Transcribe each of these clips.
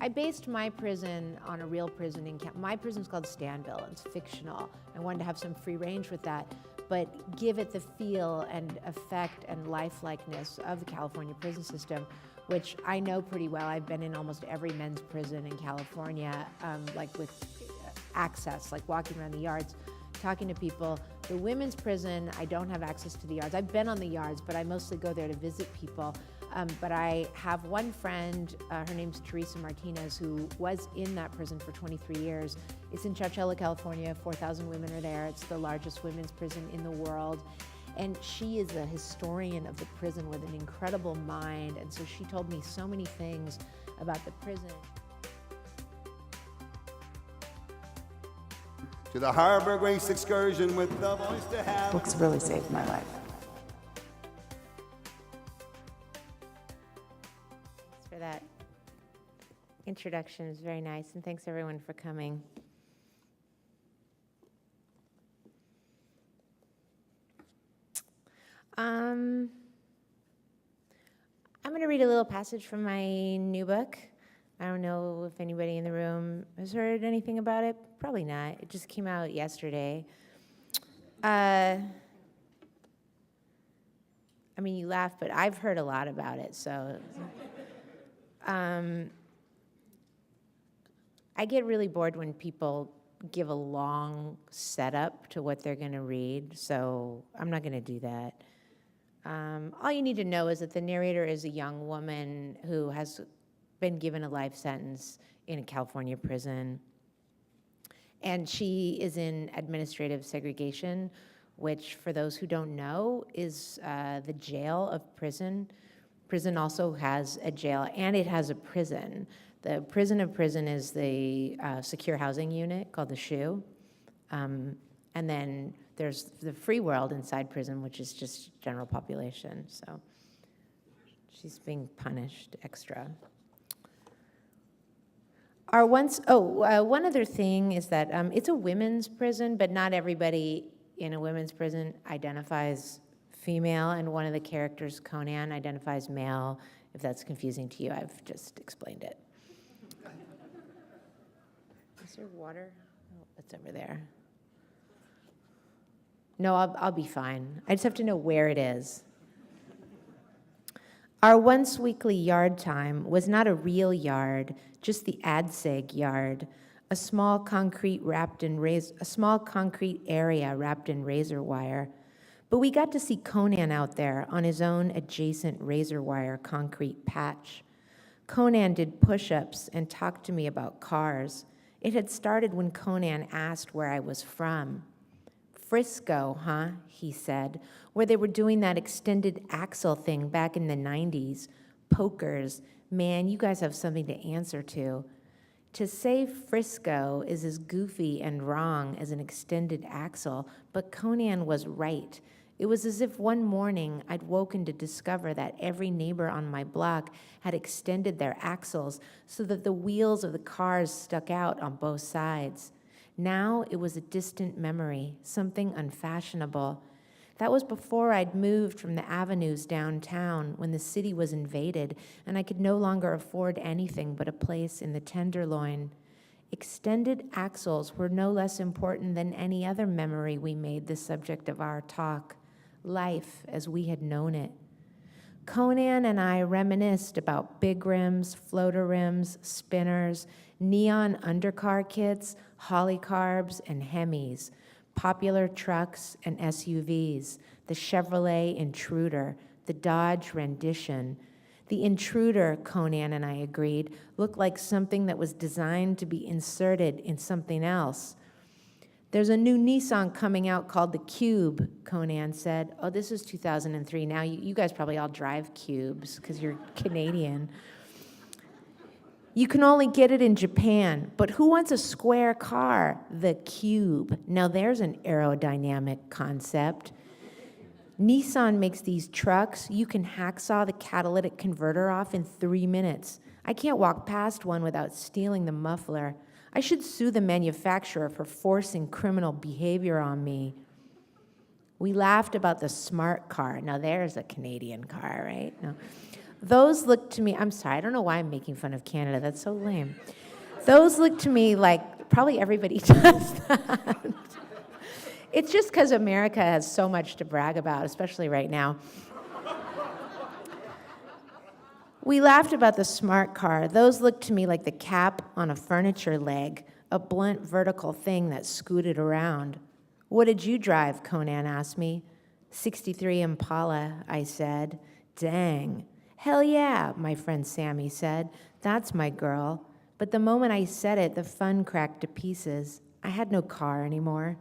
I based my prison on a real prison in my prison's called Stanville. It's fictional. I wanted to have some free range with that, but give it the feel and effect and lifelikeness of the California prison system, which I know pretty well. I've been in almost every men's prison in California, like with access, like walking around the yards, talking to people. The women's prison, I don't have access to the yards. I've been on the yards, but I mostly go there to visit people. But I have one friend, her name's Teresa Martinez, who was in that prison for 23 years. It's in Chowchilla, California. 4,000 women are there. It's the largest women's prison in the world. And she is a historian of the prison with an incredible mind. And so she told me so many things about the prison. To the Harbor Grace excursion with the voice to have. Books really saved my life. Thanks for that introduction. It's very nice, and thanks everyone for coming. I'm going to read a little passage from my new book. I don't know if anybody in the room has heard anything about it. Probably not. It just came out yesterday. I mean, you laugh, but I've heard a lot about it, so. I get really bored when people give a long setup to what they're going to read, so I'm not going to do that. All you need to know is that the narrator is a young woman who has been given a life sentence in a California prison. And she is in administrative segregation, which, for those who don't know, is the jail of prison. Prison also has a jail, and it has a prison. The prison of prison is the secure housing unit called the SHU. And then there's the free world inside prison, which is just general population. So she's being punished extra. One other thing is that it's a women's prison, but not everybody in a women's prison identifies female, and one of the characters, Conan, identifies male. If that's confusing to you, I've just explained it. Is there water? Oh, it's over there. No, I'll be fine. I just have to know where it is. Our once weekly yard time was not a real yard, just the ADSEG yard, a small concrete area wrapped in razor wire. But we got to see Conan out there on his own adjacent razor wire concrete patch. Conan did push-ups and talked to me about cars. It had started when Conan asked where I was from. Frisco, huh, he said, where they were doing that extended axle thing back in the 90s. Pokers. Man, you guys have something to answer to. To say Frisco is as goofy and wrong as an extended axle, but Conan was right. It was as if one morning I'd woken to discover that every neighbor on my block had extended their axles so that the wheels of the cars stuck out on both sides. Now it was a distant memory, something unfashionable. That was before I'd moved from the avenues downtown when the city was invaded and I could no longer afford anything but a place in the Tenderloin. Extended axles were no less important than any other memory we made the subject of our talk, life as we had known it. Conan and I reminisced about big rims, floater rims, spinners, neon undercar kits, Hollycarbs, and Hemis, popular trucks and SUVs, the Chevrolet Intruder, the Dodge Rendition. The Intruder, Conan and I agreed, looked like something that was designed to be inserted in something else. There's a new Nissan coming out called the Cube, Conan said. Oh, this is 2003. Now you guys probably all drive Cubes because you're Canadian. You can only get it in Japan, but who wants a square car? The Cube. Now there's an aerodynamic concept. Nissan makes these trucks. You can hacksaw the catalytic converter off in 3 minutes. I can't walk past one without stealing the muffler. I should sue the manufacturer for forcing criminal behavior on me. We laughed about the smart car. Now there's a Canadian car, right? No. Those look to me, I'm sorry, I don't know why I'm making fun of Canada. That's so lame. Those look to me like probably everybody does that. It's just because America has so much to brag about, especially right now. We laughed about the smart car. Those looked to me like the cap on a furniture leg, a blunt vertical thing that scooted around. What did you drive? Conan asked me. 63 Impala, I said. Dang. Hell yeah, my friend Sammy said. That's my girl. But the moment I said it, the fun cracked to pieces. I had no car anymore.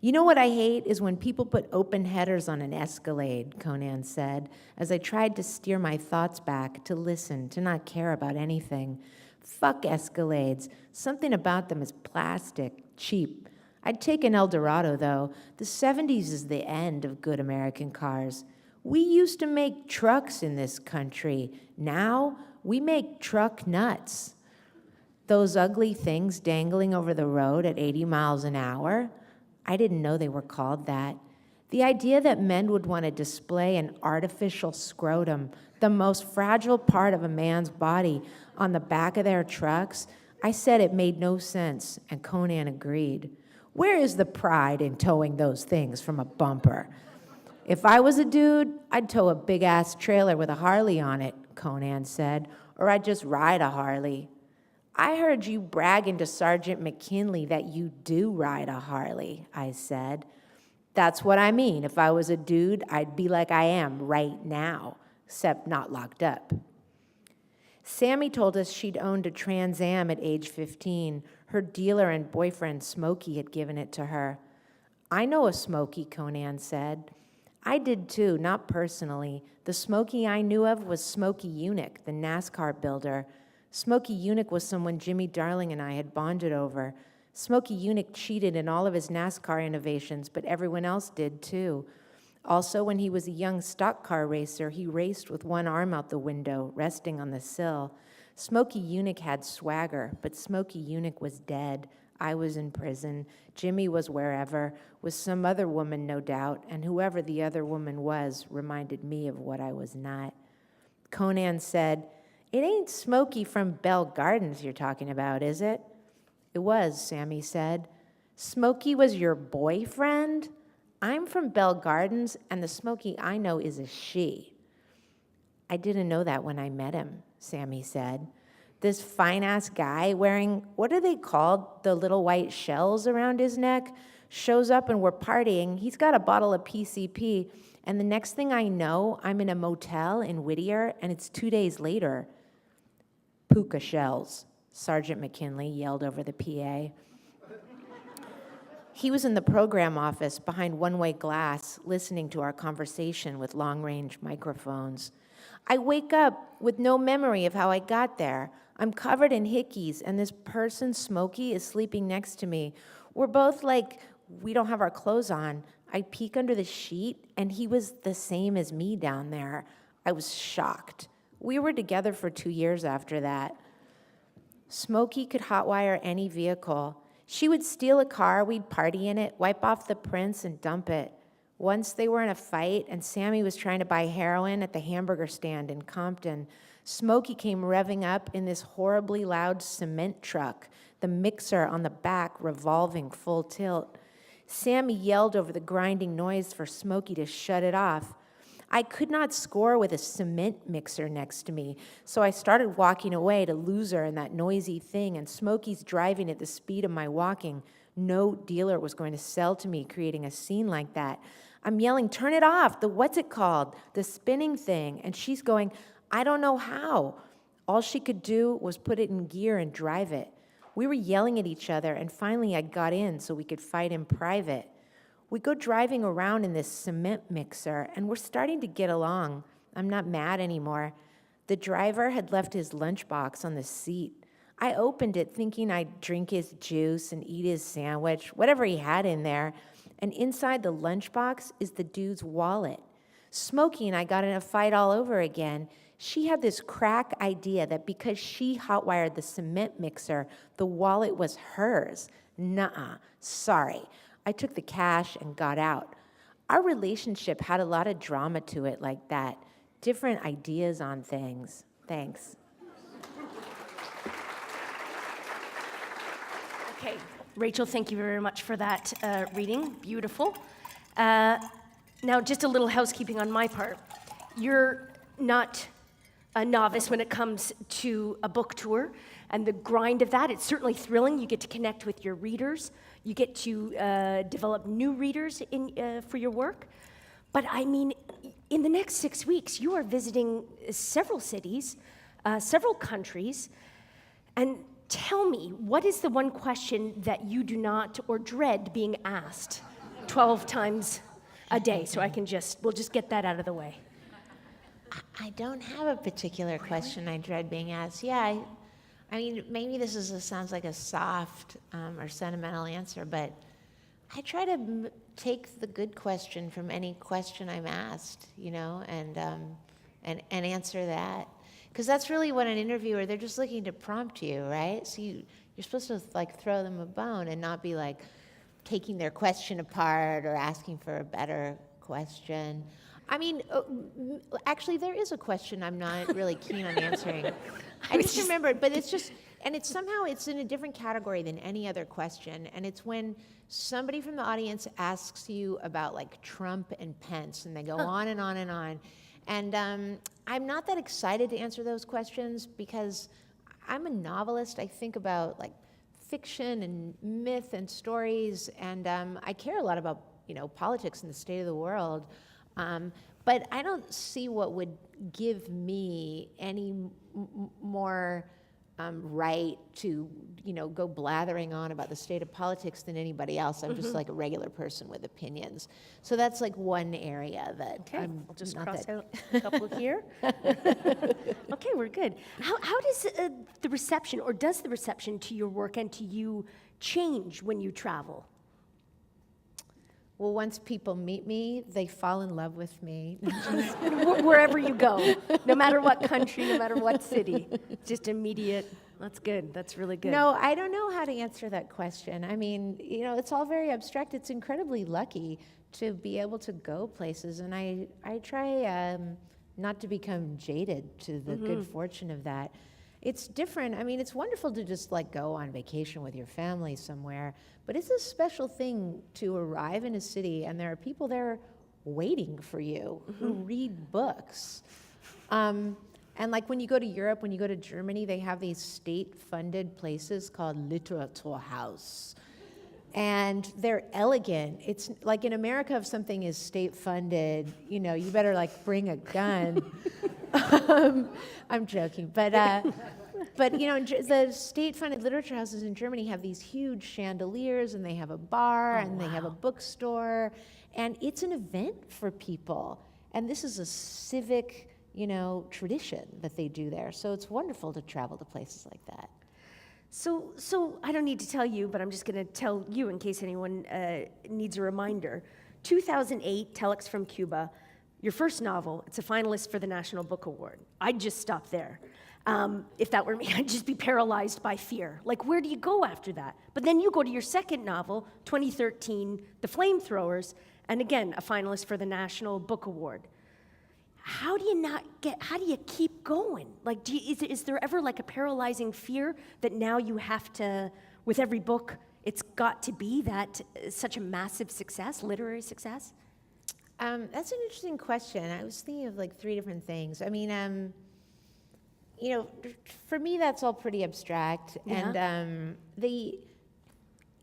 You know what I hate is when people put open headers on an Escalade, Conan said, as I tried to steer my thoughts back, to listen, to not care about anything. Fuck Escalades. Something about them is plastic, cheap. I'd take an Eldorado, though. The 70s is the end of good American cars. We used to make trucks in this country. Now, we make truck nuts. Those ugly things dangling over the road at 80 miles an hour, I didn't know they were called that. The idea that men would want to display an artificial scrotum, the most fragile part of a man's body, on the back of their trucks, I said it made no sense, and Conan agreed. Where is the pride in towing those things from a bumper? If I was a dude, I'd tow a big-ass trailer with a Harley on it, Conan said, or I'd just ride a Harley. I heard you bragging to Sergeant McKinley that you do ride a Harley, I said. That's what I mean. If I was a dude, I'd be like I am right now, except not locked up. Sammy told us she'd owned a Trans Am at age 15. Her dealer and boyfriend, Smokey, had given it to her. I know a Smokey, Conan said. I did too, not personally. The Smokey I knew of was Smokey Unick, the NASCAR builder. Smokey Unick was someone Jimmy Darling and I had bonded over. Smokey Unick cheated in all of his NASCAR innovations, but everyone else did too. Also, when he was a young stock car racer, he raced with one arm out the window, resting on the sill. Smokey Unick had swagger, but Smokey Unick was dead. I was in prison. Jimmy was wherever, with some other woman, no doubt, and whoever the other woman was reminded me of what I was not. Conan said, "It ain't Smokey from Bell Gardens you're talking about, is it?" It was, Sammy said. Smokey was your boyfriend? I'm from Bell Gardens, and the Smokey I know is a she. I didn't know that when I met him, Sammy said. This fine-ass guy wearing, what are they called, the little white shells around his neck, shows up and we're partying. He's got a bottle of PCP, and the next thing I know, I'm in a motel in Whittier, and it's 2 days later. Puka shells, Sergeant McKinley yelled over the PA. He was in the program office behind one-way glass, listening to our conversation with long-range microphones. I wake up with no memory of how I got there. I'm covered in hickeys, and this person, Smokey, is sleeping next to me. We're both like, we don't have our clothes on. I peek under the sheet, and he was the same as me down there. I was shocked. We were together for 2 years after that. Smokey could hotwire any vehicle. She would steal a car, we'd party in it, wipe off the prints, and dump it. Once they were in a fight, and Sammy was trying to buy heroin at the hamburger stand in Compton. Smokey came revving up in this horribly loud cement truck, the mixer on the back revolving full tilt. Sammy yelled over the grinding noise for Smokey to shut it off. I could not score with a cement mixer next to me, so I started walking away to lose her in that noisy thing, and Smokey's driving at the speed of my walking. No dealer was going to sell to me creating a scene like that. I'm yelling, turn it off, what's it called? The spinning thing. And she's going, I don't know how. All she could do was put it in gear and drive it. We were yelling at each other, and finally I got in so we could fight in private. We go driving around in this cement mixer, and we're starting to get along. I'm not mad anymore. The driver had left his lunchbox on the seat. I opened it thinking I'd drink his juice and eat his sandwich, whatever he had in there, and inside the lunchbox is the dude's wallet. Smokey and I got in a fight all over again. She had this crack idea that because she hotwired the cement mixer, the wallet was hers. Nuh-uh, sorry. I took the cash and got out. Our relationship had a lot of drama to it like that. different ideas on things. Thanks. Okay, Rachel, thank you very much for that reading. Beautiful. Now, just a little housekeeping on my part. You're not a novice when it comes to a book tour and the grind of that. It's certainly thrilling. You get to connect with your readers. You get to develop new readers for your work. But I mean, in the next 6 weeks, you are visiting several cities, several countries, and tell me, what is the one question that you do not or dread being asked 12 times a day? So we'll just get that out of the way. I don't have a particular question I dread being asked. Yeah, I mean, maybe this sounds like a soft or sentimental answer, but I try to take the good question from any question I'm asked, you know, and answer that. Because that's really what an interviewer, they're just looking to prompt you, right? So you're supposed to like throw them a bone and not be like taking their question apart or asking for a better question. I mean, actually, there is a question I'm not really keen on answering. I just remembered, but it's just, and it's in a different category than any other question, and it's when somebody from the audience asks you about like Trump and Pence, and they go on and on and on. And I'm not that excited to answer those questions because I'm a novelist. I think about like fiction and myth and stories, and I care a lot about, you know, politics and the state of the world. But I don't see what would give me any more right to, you know, go blathering on about the state of politics than anybody else. I'm just like a regular person with opinions. So that's like one area that I'll just cross out a couple here. Okay, we're good. How does the reception, or does the reception to your work and to you change when you travel? Well, once people meet me, they fall in love with me. Wherever you go, no matter what country, no matter what city, just immediate. That's good. That's really good. No, I don't know how to answer that question. I mean, you know, it's all very abstract. It's incredibly lucky to be able to go places, and I try not to become jaded to the good fortune of that. It's different. I mean, it's wonderful to just like go on vacation with your family somewhere, but it's a special thing to arrive in a city and there are people there waiting for you who read books. And like when you go to Europe, when you go to Germany, they have these state-funded places called Literaturhaus. And they're elegant. It's like in America, if something is state-funded, you know, you better like bring a gun. I'm joking, but you know, the state-funded literature houses in Germany have these huge chandeliers, and they have a bar, and they have a bookstore, and it's an event for people. And this is a civic, you know, tradition that they do there. So it's wonderful to travel to places like that. So I don't need to tell you, but I'm just going to tell you in case anyone needs a reminder. 2008, Telex from Cuba. Your first novel, it's a finalist for the National Book Award. I'd just stop there. If that were me, I'd just be paralyzed by fear. Like, where do you go after that? But then you go to your second novel, 2013, The Flamethrowers, and again, a finalist for the National Book Award. How do you keep going? Like, is there ever like a paralyzing fear that now you have to, with every book, it's got to be that such a massive success, literary success? That's an interesting question. I was thinking of like three different things. I mean, you know, for me, that's all pretty abstract. Yeah. And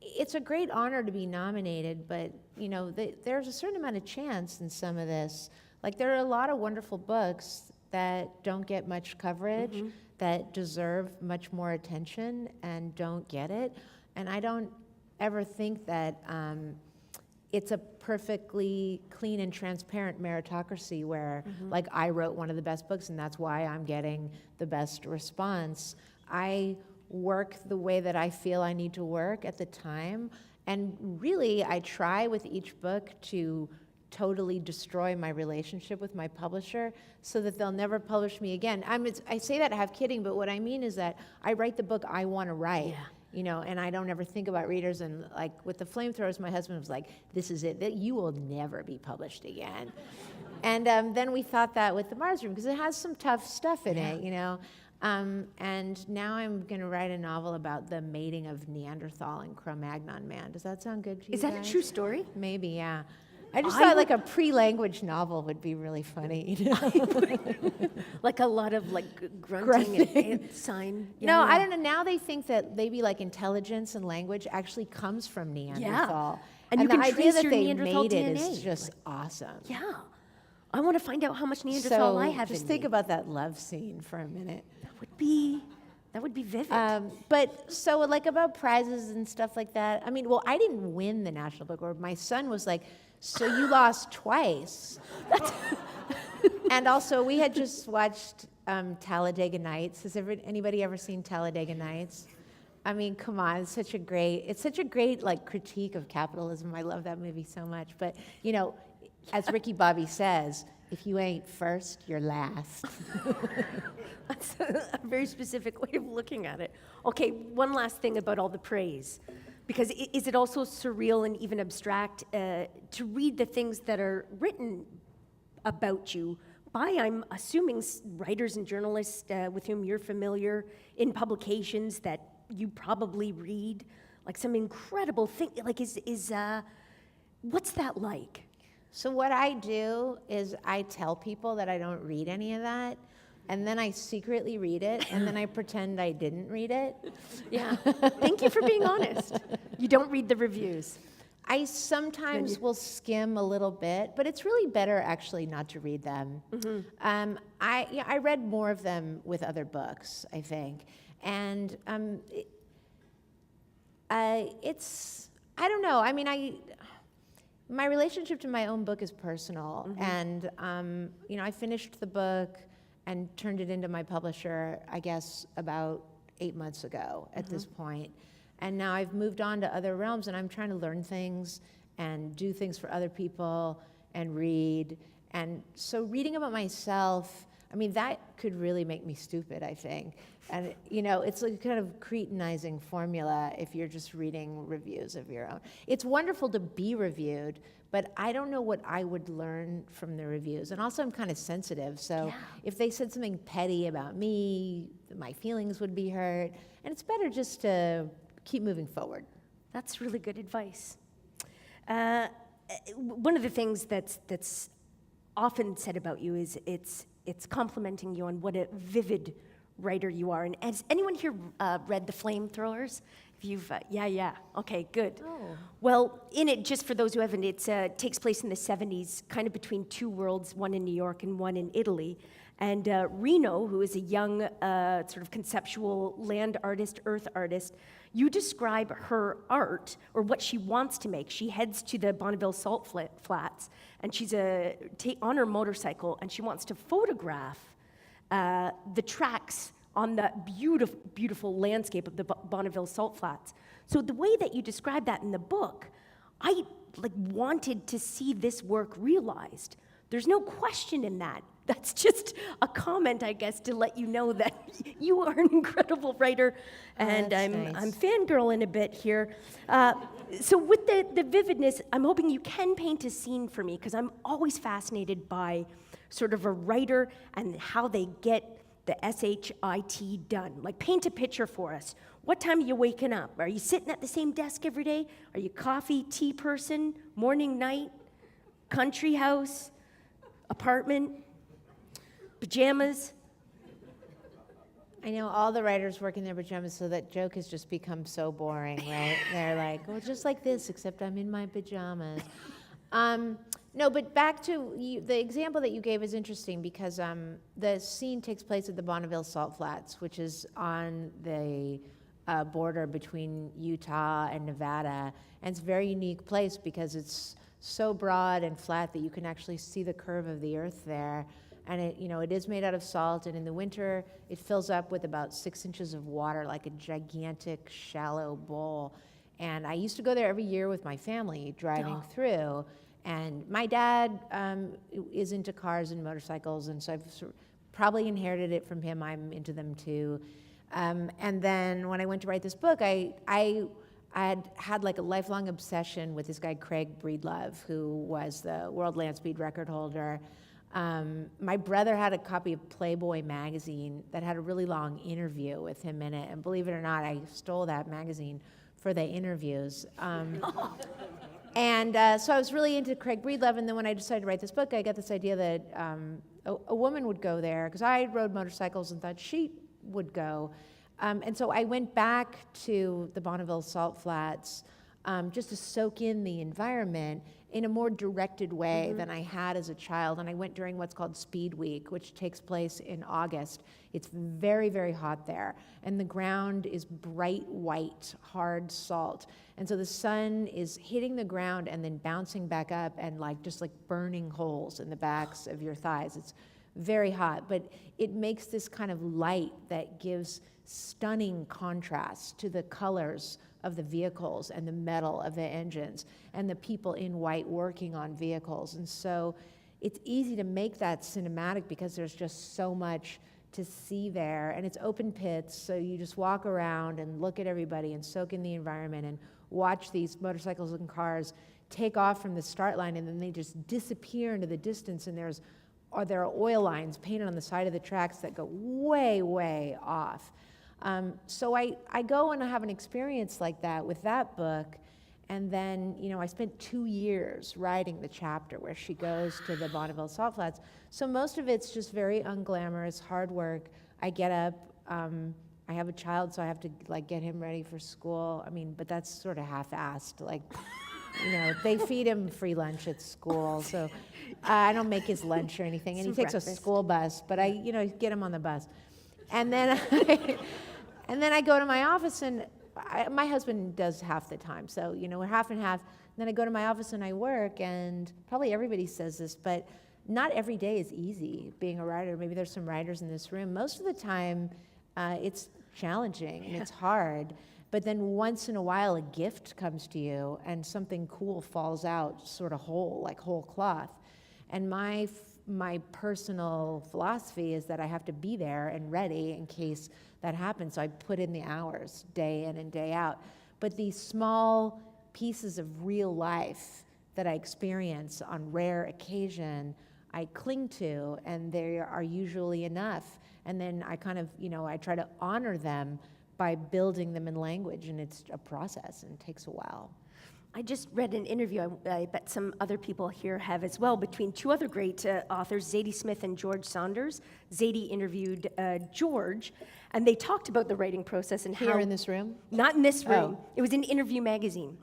it's a great honor to be nominated, but, you know, there's a certain amount of chance in some of this. Like, there are a lot of wonderful books that don't get much coverage, that deserve much more attention and don't get it. And I don't ever think that it's a perfectly clean and transparent meritocracy where, like, I wrote one of the best books and that's why I'm getting the best response. I work the way that I feel I need to work at the time. And really, I try with each book to totally destroy my relationship with my publisher so that they'll never publish me again. I say that half kidding, but what I mean is that I write the book I want to write. Yeah. and I don't ever think about readers. And like with the flamethrowers, my husband was like, this is it, that you will never be published again. And then we thought that with the Mars Room, because it has some tough stuff in it, and now I'm going to write a novel about the mating of Neanderthal and Cro-Magnon man. Does that sound good to you Is that guys? a true story? Maybe, yeah. I just thought like a pre-language novel would be really funny. Like a lot of like grunting and sign. No, I don't know. Now they think that maybe like intelligence and language actually comes from Neanderthal. And you the can idea trace that your they Neanderthal made it DNA. is just awesome. Yeah. I want to find out how much Neanderthal So I have just in think me. about that love scene for a minute. That would be vivid. But so like about prizes and stuff like that. I mean, well, I didn't win the National Book Award. My son was like, so you lost twice. And also, we had just watched Talladega Nights. Has anybody ever seen Talladega Nights? I mean, come on, it's such a great like critique of capitalism. I love that movie so much. But as Ricky Bobby says, if you ain't first, you're last. That's a very specific way of looking at it. Okay, one last thing about all the praise. Because is it also surreal and even abstract to read the things that are written about you by, I'm assuming, writers and journalists with whom you're familiar in publications that you probably read? Like some incredible thing, like what's that like? So what I do is I tell people that I don't read any of that, and then I secretly read it, and then I pretend I didn't read it. Yeah. Thank you for being honest. You don't read the reviews. I sometimes will skim a little bit, but it's really better actually not to read them. Mm-hmm. I read more of them with other books, I think, and it's I don't know. I mean, my relationship to my own book is personal, and I finished the book and turned it into my publisher, I guess, about 8 months ago at this point. And now I've moved on to other realms, and I'm trying to learn things and do things for other people and read. And so reading about myself, I mean, that could really make me stupid, I think. And, it's like kind of cretinizing formula if you're just reading reviews of your own. It's wonderful to be reviewed, but I don't know what I would learn from the reviews. And also I'm kind of sensitive, so if they said something petty about me, my feelings would be hurt. And it's better just to keep moving forward. That's really good advice. One of the things that's often said about you is it's complimenting you on what a vivid writer you are. And has anyone here read The Flamethrowers? If you've, okay, good. Oh. Well, in it, just for those who haven't, it takes place in the 70s, kind of between two worlds, one in New York and one in Italy. And Reno, who is a young sort of conceptual land artist, earth artist, you describe her art, or what she wants to make. She heads to the Bonneville Salt Flats, and she's on her motorcycle, and she wants to photograph the tracks on the beautiful, beautiful landscape of the Bonneville Salt Flats. So the way that you describe that in the book, I wanted to see this work realized. There's no question in that. That's just a comment, I guess, to let you know that you are an incredible writer, and I'm fangirling a bit here. So with the vividness, I'm hoping you can paint a scene for me, because I'm always fascinated by sort of a writer and how they get the SHIT done. Like, paint a picture for us. What time are you waking up? Are you sitting at the same desk every day? Are you coffee, tea person, morning, night, country house, apartment, pajamas? I know all the writers work in their pajamas, so that joke has just become so boring, right? They're like, well, just like this, except I'm in my pajamas. No, but back to the example that you gave is interesting, because the scene takes place at the Bonneville Salt Flats, which is on the border between Utah and Nevada. And it's a very unique place because it's so broad and flat that you can actually see the curve of the earth there. And it is made out of salt, and in the winter, it fills up with about 6 inches of water, like a gigantic, shallow bowl. And I used to go there every year with my family, driving through. And my dad is into cars and motorcycles, and so I've probably inherited it from him. I'm into them too. And then when I went to write this book, I had like a lifelong obsession with this guy, Craig Breedlove, who was the world land speed record holder. My brother had a copy of Playboy magazine that had a really long interview with him in it. And believe it or not, I stole that magazine for the interviews. And so I was really into Craig Breedlove. And then when I decided to write this book, I got this idea that a woman would go there, because I rode motorcycles and thought she would go. And so I went back to the Bonneville Salt Flats just to soak in the environment in a more directed way than I had as a child. And I went during what's called Speed Week, which takes place in August. It's very, very hot there. And the ground is bright white, hard salt. And so the sun is hitting the ground and then bouncing back up and just burning holes in the backs of your thighs. It's very hot, but it makes this kind of light that gives stunning contrast to the colors of the vehicles and the metal of the engines and the people in white working on vehicles. And so it's easy to make that cinematic because there's just so much to see there. And it's open pits, so you just walk around and look at everybody and soak in the environment and watch these motorcycles and cars take off from the start line, and then they just disappear into the distance, and there are oil lines painted on the side of the tracks that go way, way off. So I go and I have an experience like that with that book, and then I spent 2 years writing the chapter where she goes to the Bonneville Salt Flats. So most of it's just very unglamorous, hard work. I get up, I have a child, so I have to get him ready for school. But that's sort of half-assed. They feed him free lunch at school, so I don't make his lunch or anything. And he takes a school bus, but I get him on the bus. And then I go to my office, and my husband does half the time, so we're half and half. And then I go to my office and I work, and probably everybody says this, but not every day is easy being a writer. Maybe there's some writers in this room. Most of the time, it's challenging and it's hard. But then once in a while, a gift comes to you, and something cool falls out, sort of whole, like whole cloth. And my personal philosophy is that I have to be there and ready in case that happens. So I put in the hours, day in and day out. But these small pieces of real life that I experience on rare occasion, I cling to, and they are usually enough. And then I kind of, I try to honor them by building them in language, and it's a process and it takes a while. I just read an interview, I bet some other people here have as well, between two other great authors, Zadie Smith and George Saunders. Zadie interviewed George, and they talked about the writing process and how— Here in this room? Not in this room. Oh. It was in Interview Magazine.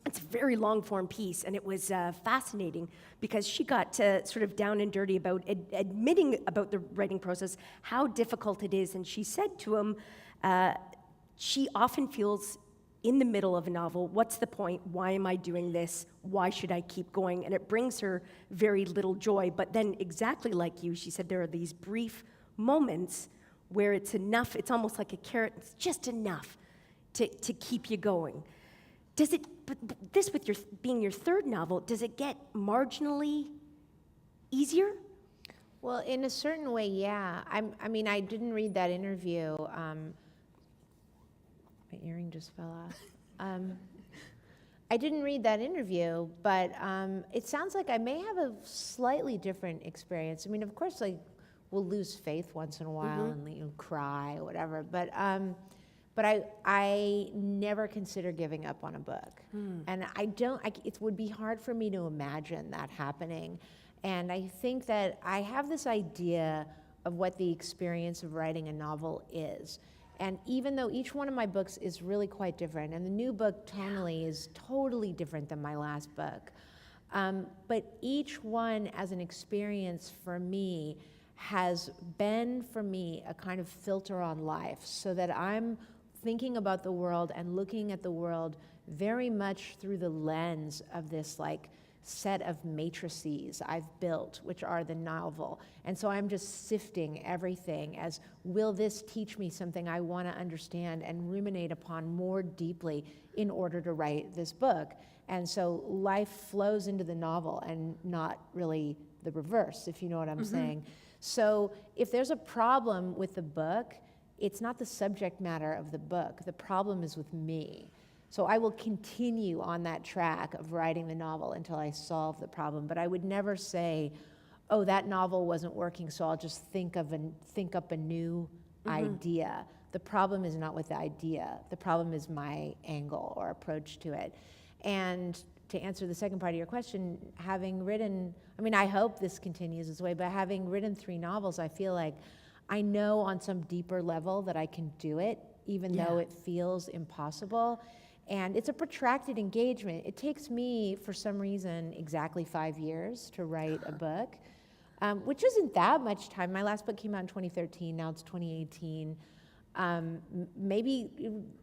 It's a very long-form piece, and it was fascinating because she got sort of down and dirty about admitting about the writing process, how difficult it is. And she said to him, she often feels in the middle of a novel, what's the point? Why am I doing this? Why should I keep going? And it brings her very little joy. But then, exactly like you, she said there are these brief moments where it's enough, it's almost like a carrot, it's just enough to keep you going. Does it, but this with being your third novel, does it get marginally easier? Well, in a certain way, yeah. I didn't read that interview. My earring just fell off. I didn't read that interview, but it sounds like I may have a slightly different experience. Of course, we'll lose faith once in a while and cry or whatever, but I never consider giving up on a book. And it would be hard for me to imagine that happening. And I think that I have this idea of what the experience of writing a novel is. And even though each one of my books is really quite different, and the new book tonally is totally different than my last book, but each one as an experience for me has been for me a kind of filter on life, so that I'm thinking about the world and looking at the world very much through the lens of this set of matrices I've built, which are the novel. And so I'm just sifting everything as, will this teach me something I want to understand and ruminate upon more deeply in order to write this book? And so life flows into the novel and not really the reverse, if you know what I'm saying. So if there's a problem with the book, it's not the subject matter of the book. The problem is with me. So I will continue on that track of writing the novel until I solve the problem. But I would never say, oh, that novel wasn't working, so I'll just think up a new idea. The problem is not with the idea. The problem is my angle or approach to it. And to answer the second part of your question, having written, I mean, I hope this continues this way, but having written 3 novels, I feel like I know on some deeper level that I can do it, even though it feels impossible. And it's a protracted engagement. It takes me, for some reason, exactly 5 years to write a book, which isn't that much time. My last book came out in 2013, now it's 2018. Maybe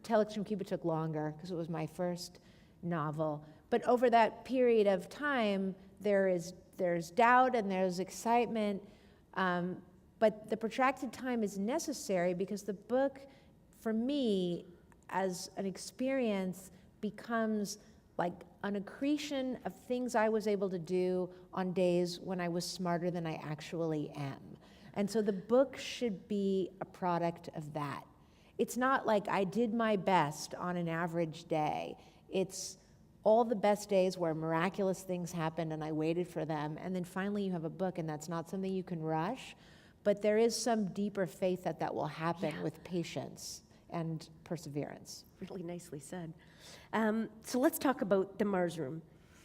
Telex from Cuba took longer because it was my first novel. But over that period of time, there's doubt and there's excitement. But the protracted time is necessary because the book, for me, as an experience, becomes like an accretion of things I was able to do on days when I was smarter than I actually am. And so the book should be a product of that. It's not like I did my best on an average day. It's all the best days where miraculous things happened and I waited for them, and then finally you have a book, and that's not something you can rush, but there is some deeper faith that that will happen with patience and perseverance. Really nicely said. So let's talk about the Mars Room.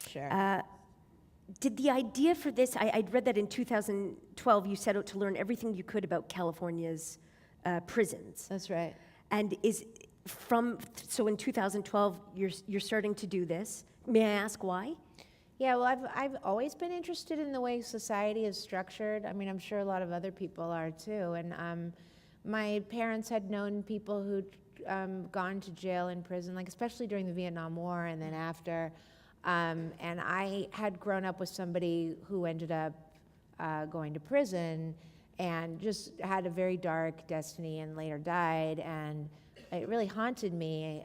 Sure. Did the idea for this, I'd read that in 2012 you set out to learn everything you could about California's prisons. That's right. And so in 2012 you're starting to do this. May I ask why? Yeah, well, I've always been interested in the way society is structured. I mean, I'm sure a lot of other people are too. And my parents had known people who'd gone to jail and prison, like especially during the Vietnam War and then after. And I had grown up with somebody who ended up going to prison and just had a very dark destiny and later died, and it really haunted me.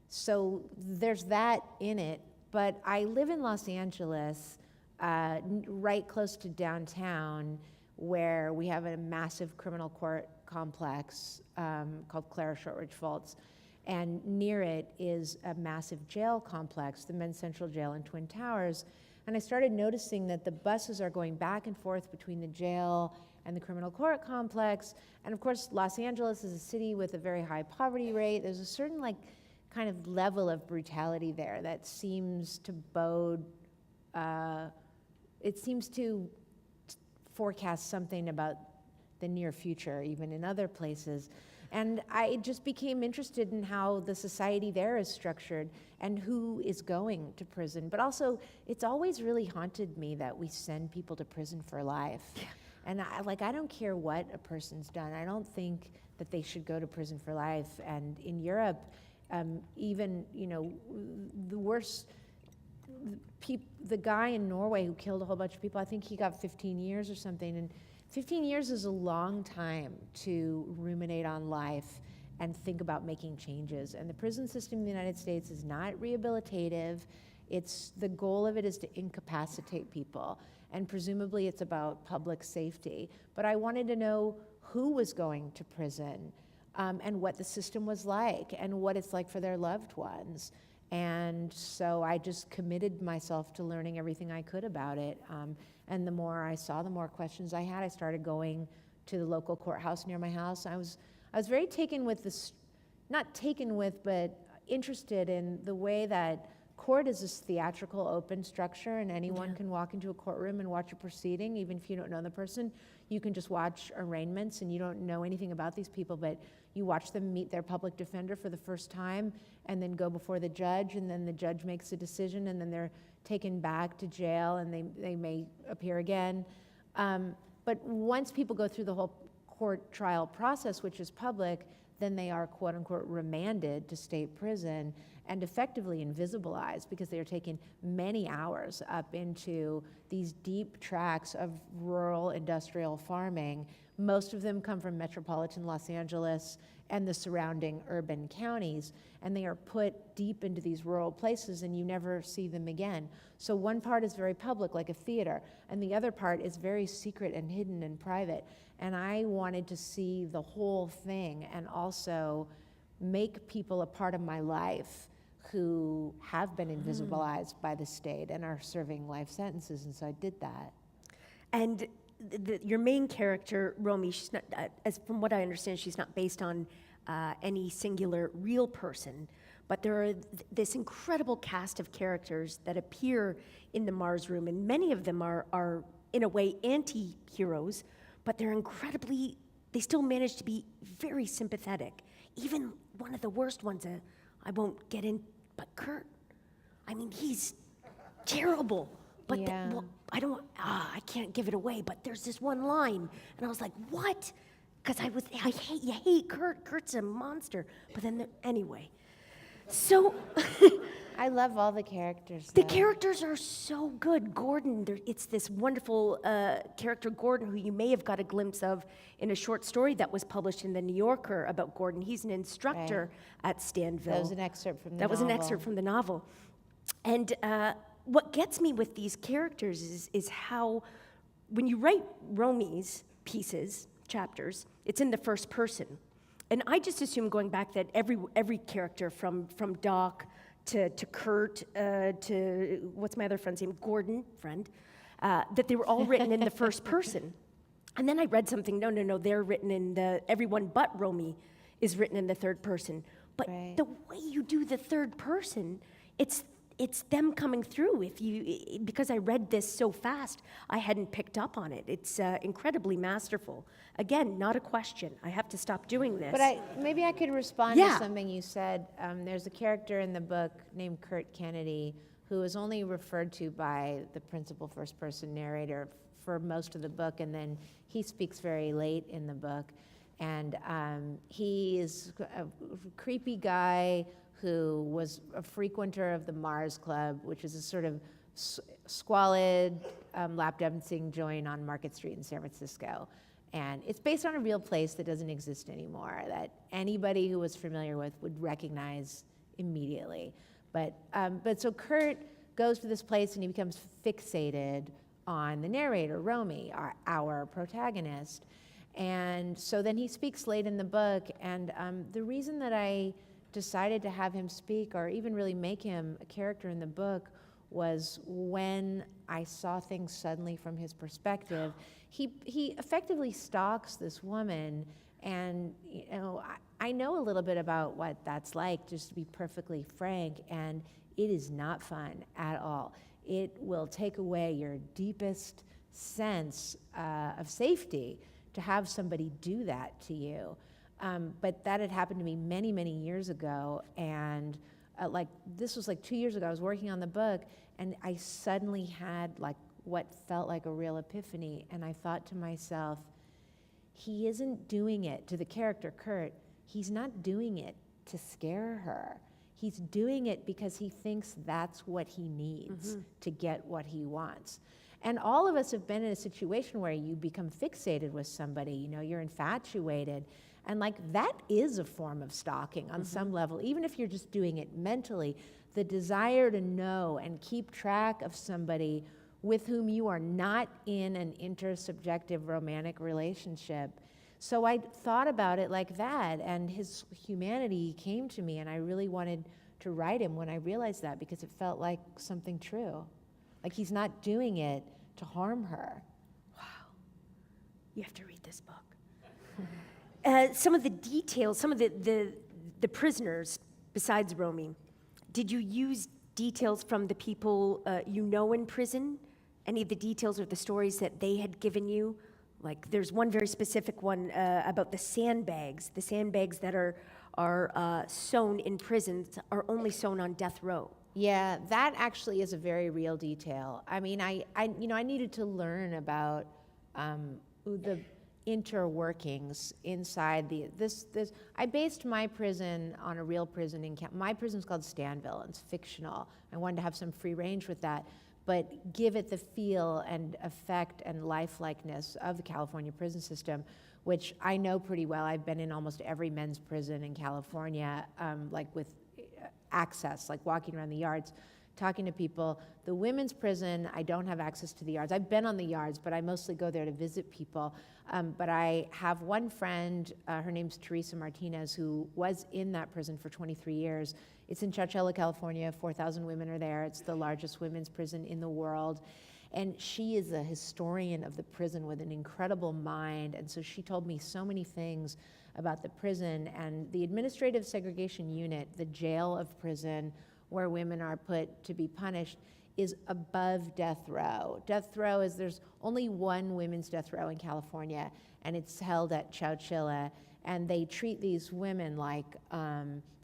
So there's that in it. But I live in Los Angeles, right close to downtown, where we have a massive criminal court complex called Clara Shortridge Faults. And near it is a massive jail complex, the Men's Central Jail in Twin Towers. And I started noticing that the buses are going back and forth between the jail and the criminal court complex. And of course, Los Angeles is a city with a very high poverty rate. There's a certain kind of level of brutality there that seems to bode, it seems to forecast something about the near future, even in other places. And I just became interested in how the society there is structured and who is going to prison. But also, it's always really haunted me that we send people to prison for life. Yeah. And I don't care what a person's done. I don't think that they should go to prison for life. And in Europe, even, the worst, the guy in Norway who killed a whole bunch of people, I think he got 15 years or something. And 15 years is a long time to ruminate on life and think about making changes. And the prison system in the United States is not rehabilitative. The goal of it is to incapacitate people. And presumably it's about public safety. But I wanted to know who was going to prison, and what the system was like, and what it's like for their loved ones. And so I just committed myself to learning everything I could about it. And the more I saw, the more questions I had. I started going to the local courthouse near my house. I was very taken with this, not taken with, but interested in the way that court is this theatrical, open structure, and anyone can walk into a courtroom and watch a proceeding, even if you don't know the person. You can just watch arraignments, and you don't know anything about these people, but you watch them meet their public defender for the first time, and then go before the judge, and then the judge makes a decision, and then they're taken back to jail, and they may appear again. But once people go through the whole court trial process, which is public, then they are quote-unquote remanded to state prison and effectively invisibilized because they are taken many hours up into these deep tracts of rural industrial farming. Most of them come from metropolitan Los Angeles and the surrounding urban counties, and they are put deep into these rural places and you never see them again. So one part is very public, like a theater, and the other part is very secret and hidden and private. And I wanted to see the whole thing and also make people a part of my life who have been invisibilized by the state and are serving life sentences, and so I did that. And your main character, Romy, she's not, as from what I understand, she's not based on any singular real person, but there are this incredible cast of characters that appear in the Mars room, and many of them are in a way anti-heroes, but they still manage to be very sympathetic. Even one of the worst ones, I won't get in, but Kurt, I mean, he's terrible. But Yeah. I can't give it away, but there's this one line, and I was like, what? Because you hate Kurt. Kurt's a monster. But then, anyway. So, I love all the characters. the though. characters are so good. Gordon, it's this wonderful character, Gordon, who you may have got a glimpse of in a short story that was published in the New Yorker about Gordon. He's an instructor at Stanville. That was an excerpt from the That was an novel. excerpt from the novel. And what gets me with these characters is how, when you write Romy's pieces, chapters, it's in the first person. And I just assume, going back, that every character from Doc to Kurt to, what's my other friend's name, Gordon, that they were all written in the first person. And then I read something, no, they're written in everyone but Romy is written in the third person. But Right. the way you do the third person, it's them coming through. Because I read this so fast, I hadn't picked up on it. It's incredibly masterful. Again, not a question. I have to stop doing this. But maybe I could respond Yeah. to something you said. There's a character in the book named Kurt Kennedy who is only referred to by the principal first-person narrator for most of the book, and then he speaks very late in the book. And he is a creepy guy who was a frequenter of the Mars Club, which is a sort of squalid lap dancing joint on Market Street in San Francisco. And it's based on a real place that doesn't exist anymore, that anybody who was familiar with would recognize immediately. But so Kurt goes to this place and he becomes fixated on the narrator, Romy, our protagonist. And so then he speaks late in the book, and the reason that I decided to have him speak or even really make him a character in the book was when I saw things suddenly from his perspective. He effectively stalks this woman, and I know a little bit about what that's like, just to be perfectly frank, and it is not fun at all. It will take away your deepest sense of safety to have somebody do that to you. But that had happened to me many, many years ago, and this was like 2 years ago. I was working on the book, and I suddenly had like what felt like a real epiphany, and I thought to myself, he isn't doing it to the character Kurt. He's not doing it to scare her. He's doing it because he thinks that's what he needs to get what he wants. And all of us have been in a situation where you become fixated with somebody, you're infatuated. And that is a form of stalking on some level, even if you're just doing it mentally. The desire to know and keep track of somebody with whom you are not in an intersubjective romantic relationship. So I thought about it like that, and his humanity came to me, and I really wanted to write him when I realized that, because it felt like something true. Like he's not doing it to harm her. Wow. You have to read this book. Some of the details, some of the prisoners, besides Romy, did you use details from the people in prison? Any of the details or the stories that they had given you? Like there's one very specific one about the sandbags that are sewn in prisons are only sewn on death row. Yeah, that actually is a very real detail. I mean, I needed to learn about the interworkings inside this. I based my prison on a real prison my prison's called Stanville, and it's fictional. I wanted to have some free range with that, but give it the feel and effect and lifelikeness of the California prison system, which I know pretty well. I've been in almost every men's prison in California, with access, like walking around the yards. talking to people. The women's prison, I don't have access to the yards. I've been on the yards, but I mostly go there to visit people. But I have one friend, her name's Teresa Martinez, who was in that prison for 23 years. It's in Chowchilla, California. 4,000 women are there. It's the largest women's prison in the world. And she is a historian of the prison with an incredible mind. And so she told me so many things about the prison and the administrative segregation unit, the jail of prison where women are put to be punished, is above death row. Death row is, there's only one women's death row in California, and it's held at Chowchilla. And they treat these women like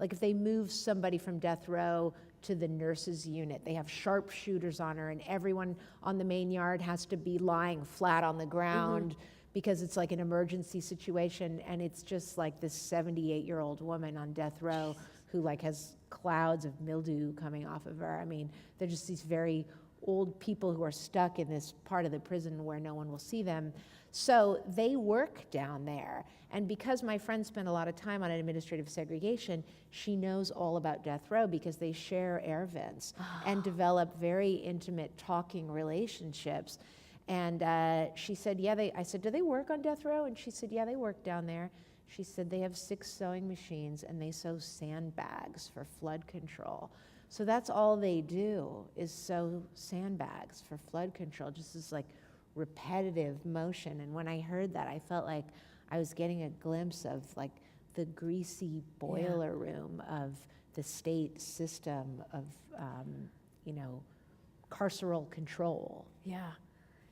if they move somebody from death row to the nurses unit, they have sharpshooters on her, and everyone on the main yard has to be lying flat on the ground because it's like an emergency situation. And it's just like this 78-year-old woman on death row who like has clouds of mildew coming off of her. I mean, they're just these very old people who are stuck in this part of the prison where no one will see them. So they work down there. And because my friend spent a lot of time on administrative segregation, she knows all about death row because they share air vents and develop very intimate talking relationships. And she said, I said, do they work on death row? And she said, yeah, they work down there. She said they have 6 sewing machines and they sew sandbags for flood control. So that's all they do is sew sandbags for flood control, just this like repetitive motion. And when I heard that, I felt like I was getting a glimpse of like the greasy boiler room of the state system of, carceral control. Yeah.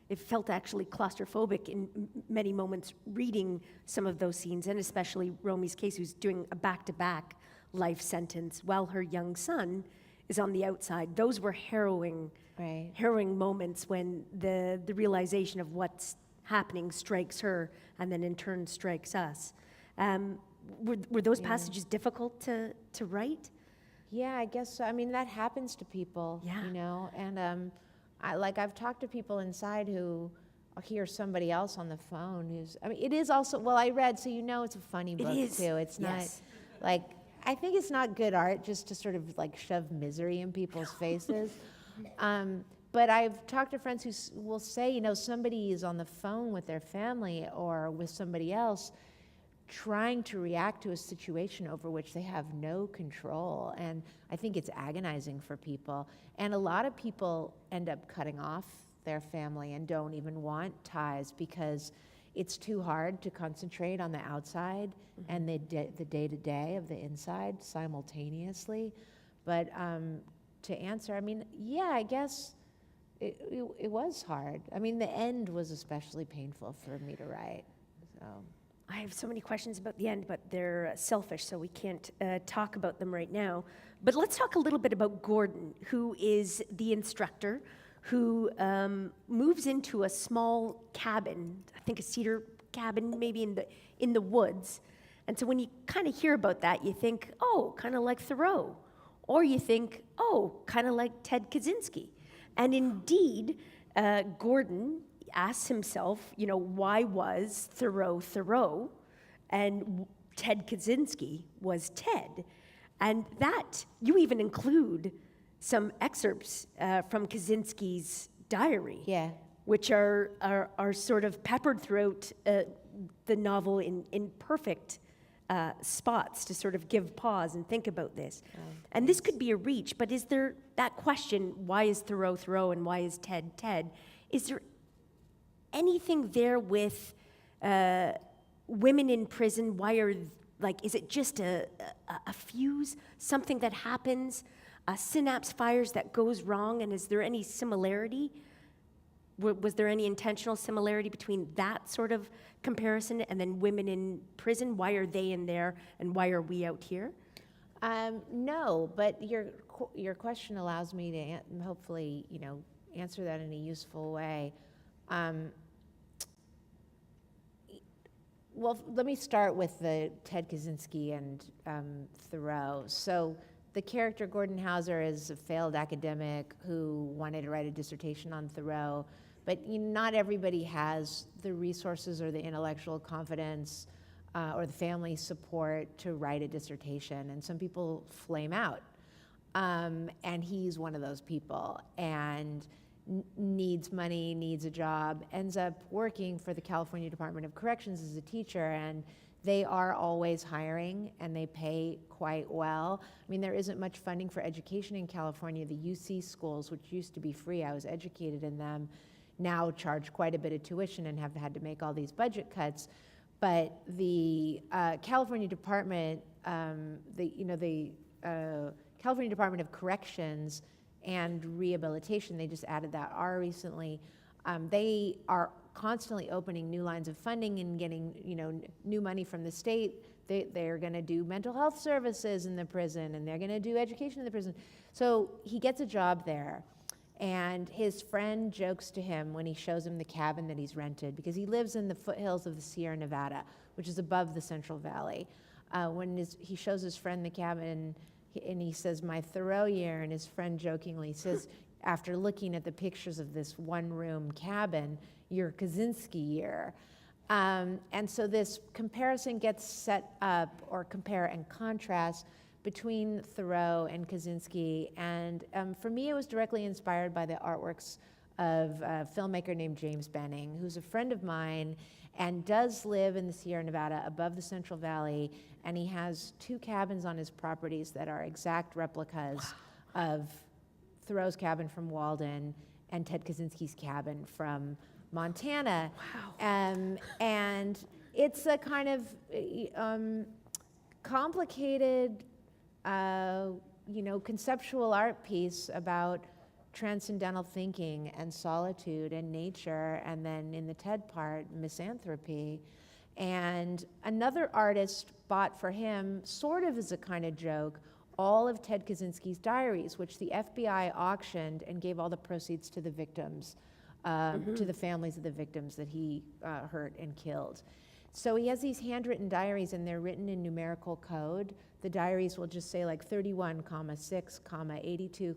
It felt actually claustrophobic in many moments reading some of those scenes, and especially Romy's case, who's doing a back-to-back life sentence while her young son is on the outside. Those were harrowing moments when the realization of what's happening strikes her and then in turn strikes us. Were those passages difficult to write? Yeah, I guess so. I mean, that happens to people, and I've talked to people inside who hear somebody else on the phone it is also, I read, so it's a funny book too. It's not, I think it's not good art just to sort of like shove misery in people's faces. But I've talked to friends who will say, somebody is on the phone with their family or with somebody else trying to react to a situation over which they have no control. And I think it's agonizing for people. And a lot of people end up cutting off their family and don't even want ties because it's too hard to concentrate on the outside and the day-to-day of the inside simultaneously. But to answer, I guess it was hard. The end was especially painful for me to write, so. I have so many questions about the end, but they're selfish, so we can't talk about them right now. But let's talk a little bit about Gordon, who is the instructor, who moves into a small cabin, I think a cedar cabin, maybe in the woods. And so when you kind of hear about that, you think, oh, kind of like Thoreau. Or you think, oh, kind of like Ted Kaczynski. And indeed, Gordon asks himself, why was Thoreau and Ted Kaczynski was Ted? And that, you even include some excerpts from Kaczynski's diary, which are sort of peppered throughout the novel in perfect spots to sort of give pause and think about this. And this could be a reach, but is there that question, why is Thoreau and why is Ted Ted? Is there anything there with women in prison? Why are, is it just a fuse, something that happens, a synapse fires that goes wrong, and is there any similarity? Was there any intentional similarity between that sort of comparison and then women in prison? Why are they in there, and why are we out here? No, but your question allows me to hopefully, answer that in a useful way. Well, let me start with the Ted Kaczynski and Thoreau. So the character Gordon Hauser is a failed academic who wanted to write a dissertation on Thoreau, but not everybody has the resources or the intellectual confidence or the family support to write a dissertation, and some people flame out. And he's one of those people, and needs money, needs a job, ends up working for the California Department of Corrections as a teacher, and they are always hiring, and they pay quite well. I mean, there isn't much funding for education in California. The UC schools, which used to be free, I was educated in them, now charge quite a bit of tuition and have had to make all these budget cuts. But the California Department, California Department of Corrections and Rehabilitation, they just added that R recently. They are constantly opening new lines of funding and getting, new money from the state. They're going to do mental health services in the prison, and they're going to do education in the prison. So he gets a job there, and his friend jokes to him when he shows him the cabin that he's rented, because he lives in the foothills of the Sierra Nevada, which is above the Central Valley. He shows his friend the cabin, and he says, "My Thoreau year," and his friend jokingly says, after looking at the pictures of this one-room cabin, "Your Kaczynski year." And so this comparison gets set up, or compare and contrast, between Thoreau and Kaczynski. And for me, it was directly inspired by the artworks of a filmmaker named James Benning, who's a friend of mine and does live in the Sierra Nevada above the Central Valley. And he has 2 cabins on his properties that are exact replicas of Thoreau's cabin from Walden and Ted Kaczynski's cabin from Montana. Wow. And it's a kind of complicated, conceptual art piece about transcendental thinking and solitude and nature, and then in the Ted part, misanthropy. And another artist bought for him, sort of as a kind of joke, all of Ted Kaczynski's diaries, which the FBI auctioned and gave all the proceeds to the victims, to the families of the victims that he hurt and killed. So he has these handwritten diaries, and they're written in numerical code. The diaries will just say like 31, 6, 82,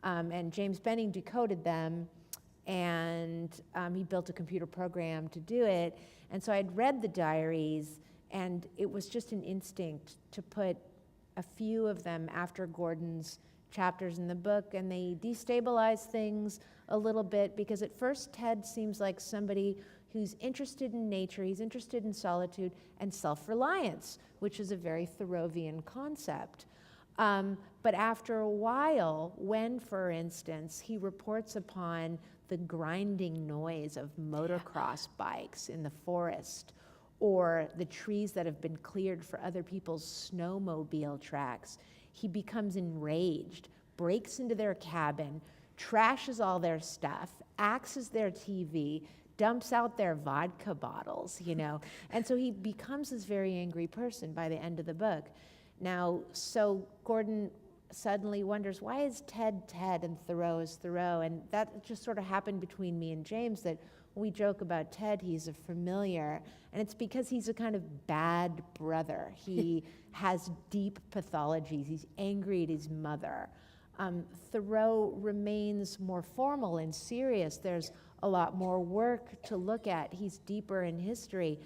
and James Benning decoded them, and he built a computer program to do it. And so I'd read the diaries, and it was just an instinct to put a few of them after Gordon's chapters in the book, and they destabilize things a little bit, because at first Ted seems like somebody who's interested in nature, he's interested in solitude and self-reliance, which is a very Thoreauvian concept. But after a while, when, for instance, he reports upon the grinding noise of motocross bikes in the forest, or the trees that have been cleared for other people's snowmobile tracks, he becomes enraged, breaks into their cabin, trashes all their stuff, axes their TV, dumps out their vodka bottles, And so he becomes this very angry person by the end of the book. Now, so Gordon suddenly wonders, why is Ted Ted and Thoreau is Thoreau? And that just sort of happened between me and James, that when we joke about Ted, he's a familiar, and it's because he's a kind of bad brother. He has deep pathologies. He's angry at his mother. Thoreau remains more formal and serious. There's a lot more work to look at. He's deeper in history.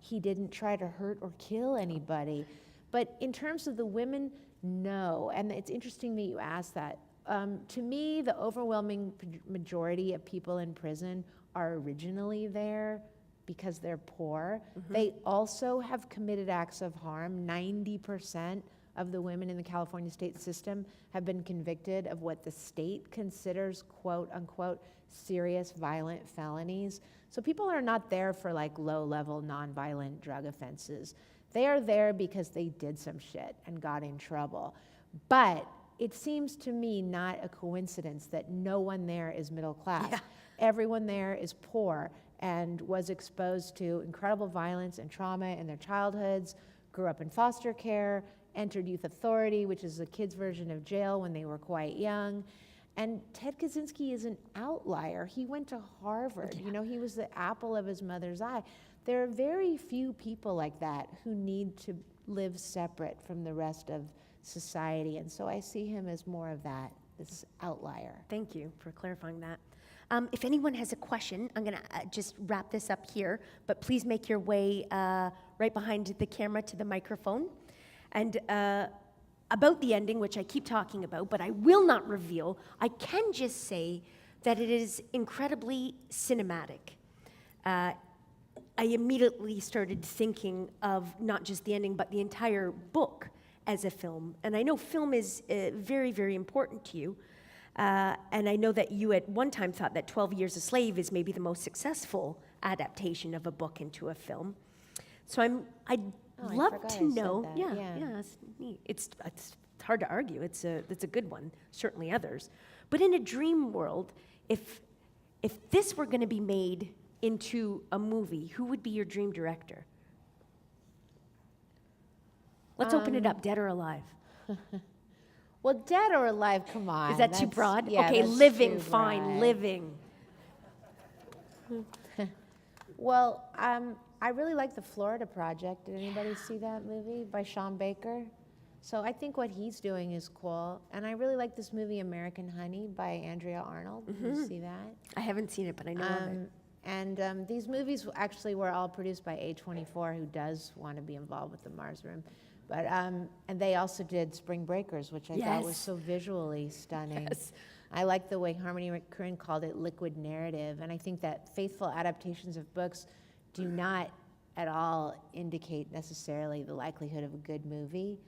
He didn't try to hurt or kill anybody. But in terms of the women, no. And it's interesting that you asked that. To me, the overwhelming majority of people in prison are originally there because they're poor. Mm-hmm. They also have committed acts of harm. 90% of the women in the California state system have been convicted of what the state considers, quote unquote, serious violent felonies. So people are not there for like low-level nonviolent drug offenses. They are there because they did some shit and got in trouble. But it seems to me not a coincidence that no one there is middle class. Yeah. Everyone there is poor and was exposed to incredible violence and trauma in their childhoods, grew up in foster care, entered youth authority, which is a kid's version of jail when they were quite young. And Ted Kaczynski is an outlier. He went to Harvard. Yeah. He was the apple of his mother's eye. There are very few people like that who need to live separate from the rest of society. And so I see him as more of that, this outlier. Thank you for clarifying that. If anyone has a question, I'm going to just wrap this up here, but please make your way right behind the camera to the microphone. And about the ending, which I keep talking about, but I will not reveal. I can just say that it is incredibly cinematic. I immediately started thinking of not just the ending, but the entire book as a film. And I know film is very, very important to you. And I know that you at one time thought that 12 Years a Slave is maybe the most successful adaptation of a book into a film. So I'd I love forgot to I said know. that, Yeah, yeah. it's neat. It's hard to argue. It's a good one. Certainly others. But in a dream world, if this were going to be made into a movie, who would be your dream director? Let's open it up, dead or alive. Well, dead or alive, come on. Is that too that's- broad? Yeah, okay, that's living, too fine, broad. living. Well, I really like the Florida Project. Did anybody see that movie by Sean Baker? So I think what he's doing is cool. And I really like this movie, American Honey, by Andrea Arnold. Did you see that? I haven't seen it, but I know of it. And these movies actually were all produced by A24, who does want to be involved with the Mars Room. But, and they also did Spring Breakers, which I thought was Yes. so visually stunning. Yes. I like the way Harmony Korine called it liquid narrative, and I think that faithful adaptations of books do not at all indicate necessarily the likelihood of a good movie.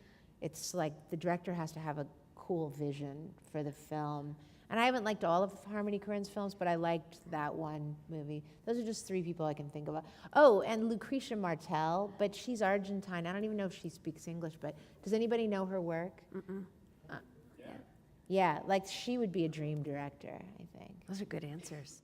It's like the director has to have a cool vision for the film. And I haven't liked all of Harmony Korine's films, but I liked that one movie. Those are just three people I can think of. Oh, and Lucretia Martel, but she's Argentine. I don't even know if she speaks English, but does anybody know her work? Yeah, like she would be a dream director, I think. Those are good answers.